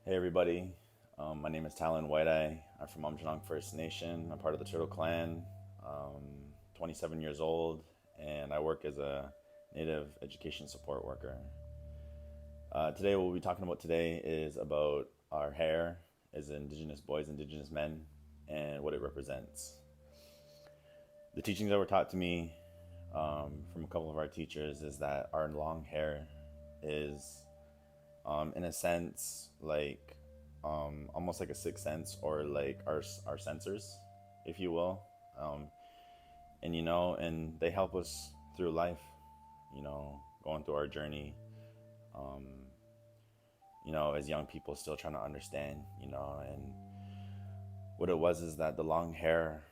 Hey everybody, my name is Talon Whiteeye. I'm from Aamjiwnaang First Nation. I'm part of the Turtle Clan. 27 years old, and I work as a Native Education Support Worker. Today, what we'll be talking about today is about our hair as Indigenous boys, Indigenous men, and what it represents. The teachings that were taught to me from a couple of our teachers is that our long hair is, in a sense, like almost like a sixth sense, or like our sensors, if you will. Um, and they help us through life, going through our journey. Um, as young people still trying to understand, and what it was is that the long hair,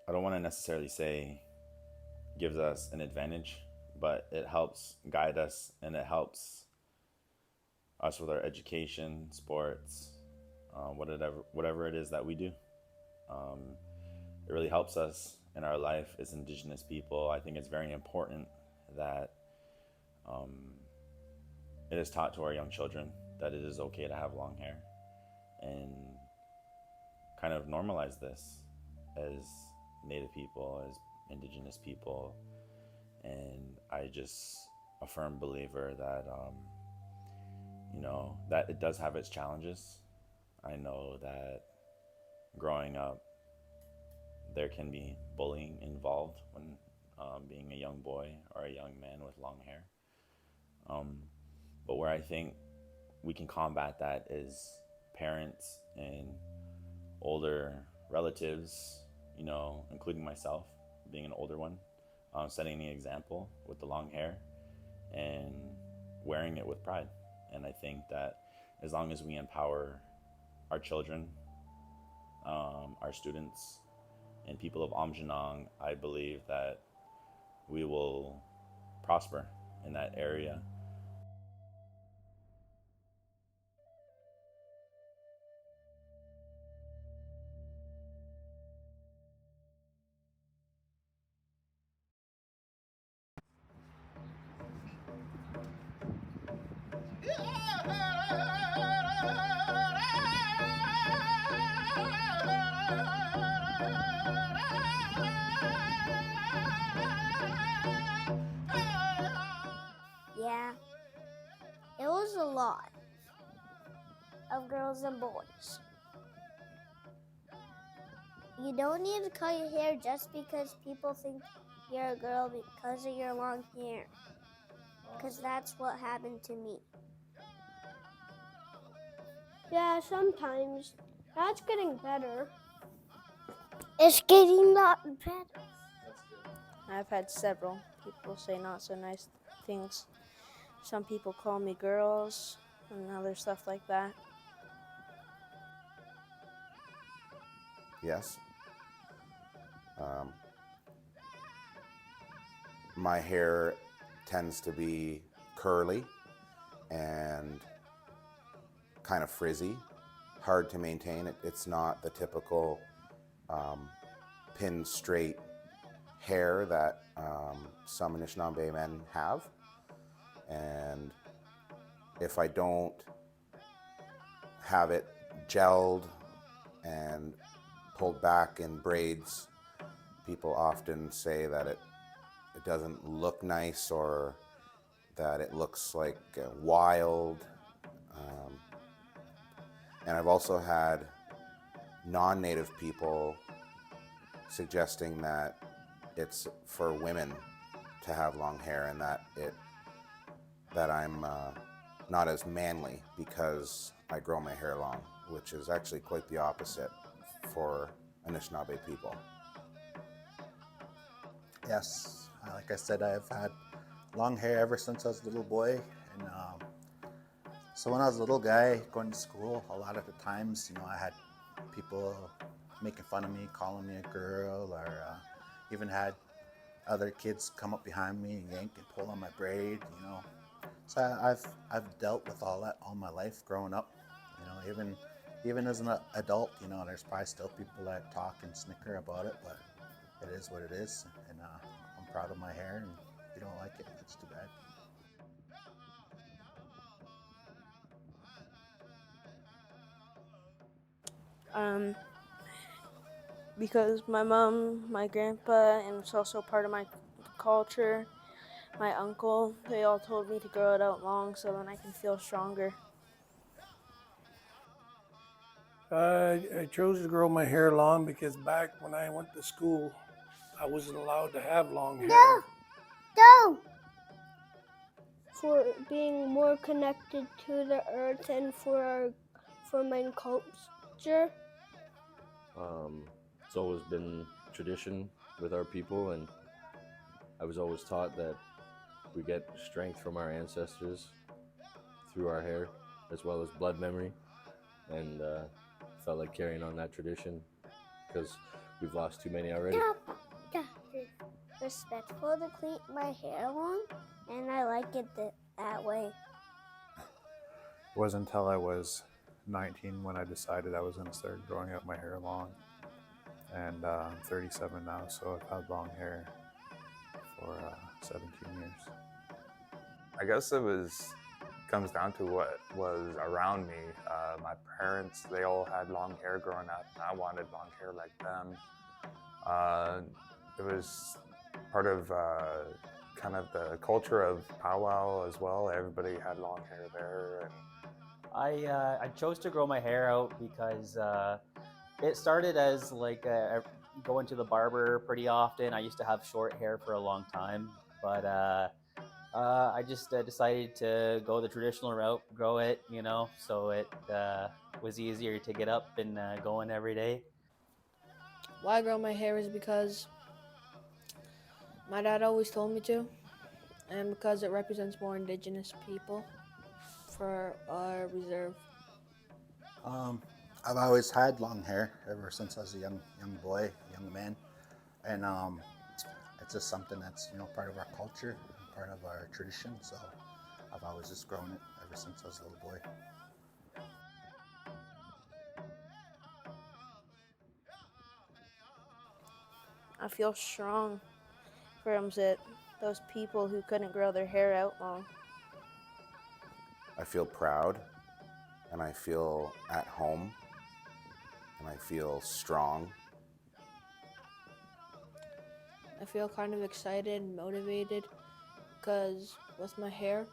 I don't want to necessarily say gives us an advantage, but it helps guide us and it helps us with our education, sports, whatever it is that we do. Um, it really helps us in our life as Indigenous people. I think it's very important that um, it is taught to our young children that it is okay to have long hair, and kind of normalize this as Native people, as Indigenous people. And I just a firm believer that that it does have its challenges. I know that growing up, there can be bullying involved when being a young boy or a young man with long hair. Um, but where I think we can combat that is parents and older relatives, including myself, being an older one, setting the example with the long hair and wearing it with pride. And I think that as long as we empower our children, our students, and people of Aamjiwnaang, I believe that we will prosper in that area. Yeah, it was a lot of girls and boys. You don't need to cut your hair just because people think you're a girl because of your long hair. Because that's what happened to me. Yeah, sometimes. That's getting better. It's getting a lot better. I've had several people say not so nice things. Some people call me girls and other stuff like that. Yes. My hair tends to be curly and kind of frizzy, hard to maintain. It's not the typical pin straight hair that some Anishinaabe men have. And if I don't have it gelled and pulled back in braids, people often say that it doesn't look nice, or that it looks like wild. And I've also had non-native people suggesting that it's for women to have long hair, and that I'm not as manly because I grow my hair long, which is actually quite the opposite for Anishinaabe people. Yes, like I said, I've had long hair ever since I was a little boy, and so when I was a little guy going to school, a lot of the times, I had people making fun of me, calling me a girl, or even had other kids come up behind me and yank and pull on my braid. So I've dealt with all that all my life growing up. Even as an adult, there's probably still people that talk and snicker about it, but it is what it is, and I'm proud of my hair, and if you don't like it, that's too bad. Um, because my mom, my grandpa, and it's also part of my culture, my uncle, they all told me to grow it out long so then I can feel stronger. I chose to grow my hair long because back when I went to school, I wasn't allowed to have long hair. Go! For being more connected to the earth and for my culture. It's always been tradition with our people, and I was always taught that we get strength from our ancestors through our hair, as well as blood memory, and felt like carrying on that tradition because we've lost too many already. Respectful to keep my hair long, and I like it that way. It wasn't until I was 19 when I decided I was going to start growing out my hair long. And I'm 37 now, so I've had long hair for 17 years. I guess comes down to what was around me. My parents, they all had long hair growing up, and I wanted long hair like them. It was part of kind of the culture of powwow as well. Everybody had long hair there. And I chose to grow my hair out because it started as like going to the barber pretty often. I used to have short hair for a long time, but I just decided to go the traditional route, grow it, so it was easier to get up and going every day. Why I grow my hair is because my dad always told me to, and because it represents more Indigenous people for our reserve. I've always had long hair ever since I was a young boy, young man, and it's just something that's part of our culture, part of our tradition. So I've always just grown it ever since I was a little boy. I feel strong from those people who couldn't grow their hair out long. I feel proud, and I feel at home, and I feel strong. I feel kind of excited and motivated because with my hair,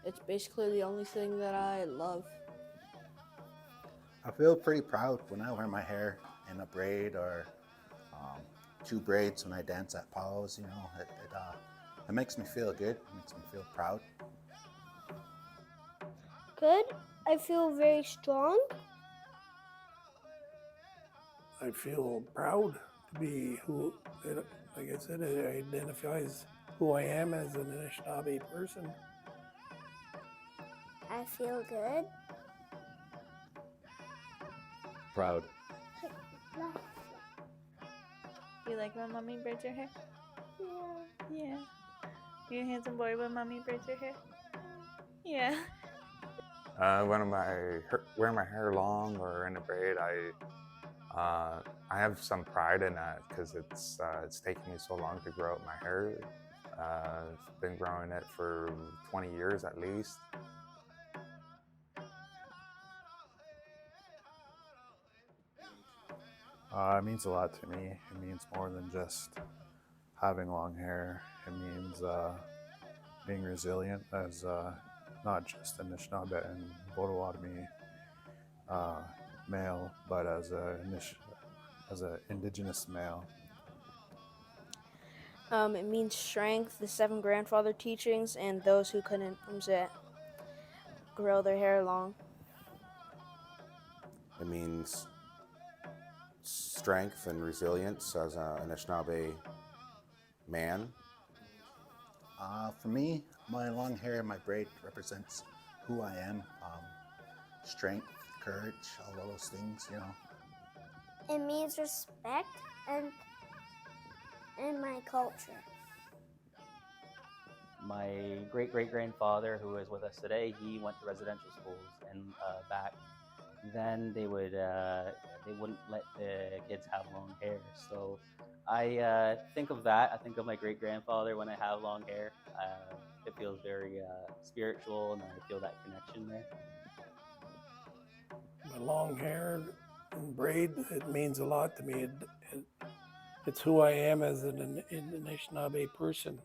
it's basically the only thing that I love. I feel pretty proud when I wear my hair in a braid or 2 braids when I dance at powwows. It makes me feel good. It makes me feel proud. Good. I feel very strong. I feel proud to be who, like I said, it identifies who I am as an Anishinaabe person. I feel good. Proud. You like when mommy braids your hair? Yeah. You're a handsome boy when mommy braids your hair? Yeah. when I'm wearing my hair long or in a braid, I have some pride in that because it's taken me so long to grow out my hair. I've been growing it for 20 years at least. It means a lot to me. It means more than just having long hair. It means being resilient as not just an Anishinaabe and Potawatomi male, but as an Indigenous male. It means strength, the 7 grandfather teachings, and those who couldn't grow their hair long. It means strength and resilience as an Anishinaabe man. For me, my long hair and my braid represents who I am. Strength, courage, all of those things, It means respect and my culture. My great-great-grandfather, who is with us today, he went to residential schools, and back then they wouldn't let the kids have long hair. So I think of that. I think of my great-grandfather when I have long hair. It feels very spiritual, and I feel that connection there. My long hair And braid, it means a lot to me. It's who I am as an Anishinaabe person.